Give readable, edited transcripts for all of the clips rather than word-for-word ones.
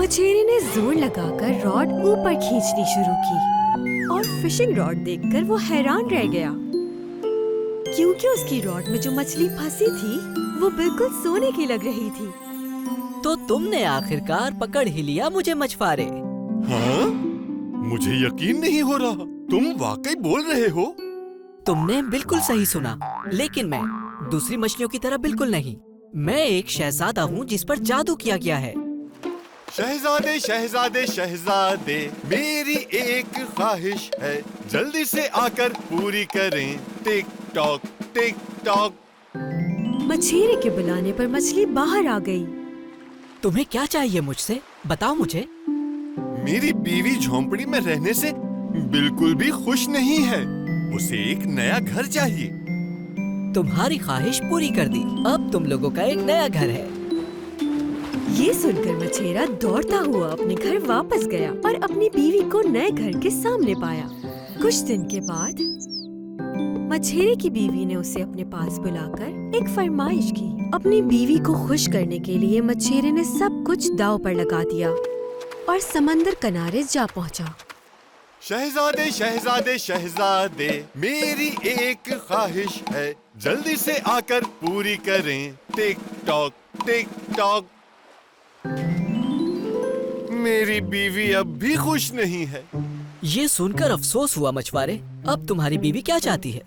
मछेरे ने जोर लगाकर रॉड ऊपर खींचनी शुरू की और फिशिंग रॉड देखकर वो हैरान रह गया, क्योंकि उसकी रॉड में जो मछली फंसी थी वो बिल्कुल सोने की लग रही थी। तो तुमने आखिरकार पकड़ ही लिया मुझे मछुआरे। हाँ? मुझे यकीन नहीं हो रहा, तुम वाकई बोल रहे हो? तुमने बिल्कुल सही सुना, लेकिन मैं दूसरी मछलियों की तरह बिल्कुल नहीं। मैं एक शहजादा हूँ जिस पर जादू किया गया है। शहजादे शहजादे शहजादे, मेरी एक ख्वाहिश है, जल्दी से आकर पूरी करें। Tick tock tick tock. मछेरे के बुलाने पर मछली बाहर आ गई। तुम्हें क्या चाहिए मुझसे? बताओ मुझे। मेरी बीवी झोंपड़ी में रहने से बिल्कुल भी खुश नहीं है, उसे एक नया घर चाहिए। तुम्हारी ख्वाहिश पूरी कर दी, अब तुम लोगों का एक नया घर है। ये सुनकर मछेरा दौड़ता हुआ अपने घर वापस गया और अपनी बीवी को नए घर के सामने पाया। कुछ दिन के बाद मछेरे की बीवी ने उसे अपने पास बुलाकर एक फरमाइश की। अपनी बीवी को खुश करने के लिए मछेरे ने सब कुछ दांव पर लगा दिया और समंदर किनारे जा पहुंचा। शहजादे शहजादे शहजादे, मेरी एक ख्वाहिश है, जल्दी से आकर पूरी करें। Tick tock tick tock. मेरी बीवी अब भी खुश नहीं है। ये सुनकर अफसोस हुआ मछुआरे। अब तुम्हारी बीवी क्या चाहती है?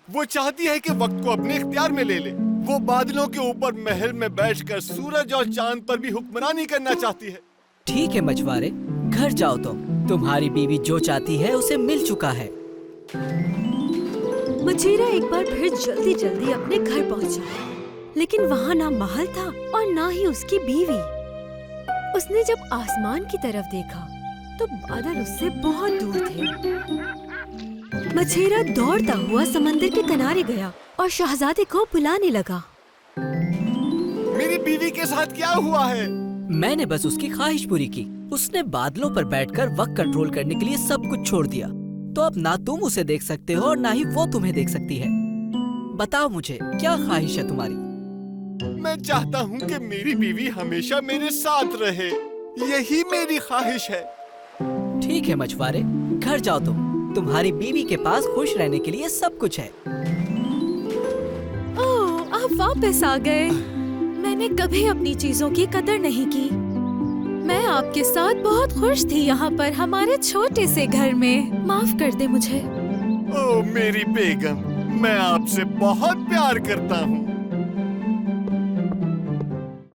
वो चाहती है कि वक्त को अपने इख्तियार में ले ले। वो बादलों के ऊपर महल में बैठकर सूरज और चांद पर भी हुक्मरानी करना चाहती है। ठीक है मछुआरे, घर जाओ तुम्हारी बीवी जो चाहती है उसे मिल चुका है। मछेरा एक बार फिर जल्दी जल्दी अपने घर पहुंचा, लेकिन वहाँ ना महल था और ना ही उसकी बीवी। उसने जब आसमान की तरफ देखा तो बादल उससे बहुत दूर थे। मछेरा दौड़ता हुआ समंदर के किनारे गया और शहजादे को बुलाने लगा। मेरी बीवी के साथ क्या हुआ है? मैंने बस उसकी ख्वाहिश पूरी की। उसने बादलों पर बैठकर वक्त कंट्रोल करने के लिए सब कुछ छोड़ दिया। तो अब ना तुम उसे देख सकते हो और ना ही वो तुम्हें देख सकती है। बताओ मुझे, क्या ख्वाहिश है तुम्हारी? मैं चाहता हूँ कि मेरी बीवी हमेशा मेरे साथ रहे, यही मेरी ख्वाहिश है। ठीक है मछुआरे, घर जाओ तुम्हारी बीवी के पास खुश रहने के लिए सब कुछ है। ओह, आप वापस आ गए। मैंने कभी अपनी चीजों की कदर नहीं की। मैं आपके साथ बहुत खुश थी यहाँ पर हमारे छोटे से घर में। माफ कर दे मुझे। ओह मेरी बेगम, मैं आपसे बहुत प्यार करता हूँ।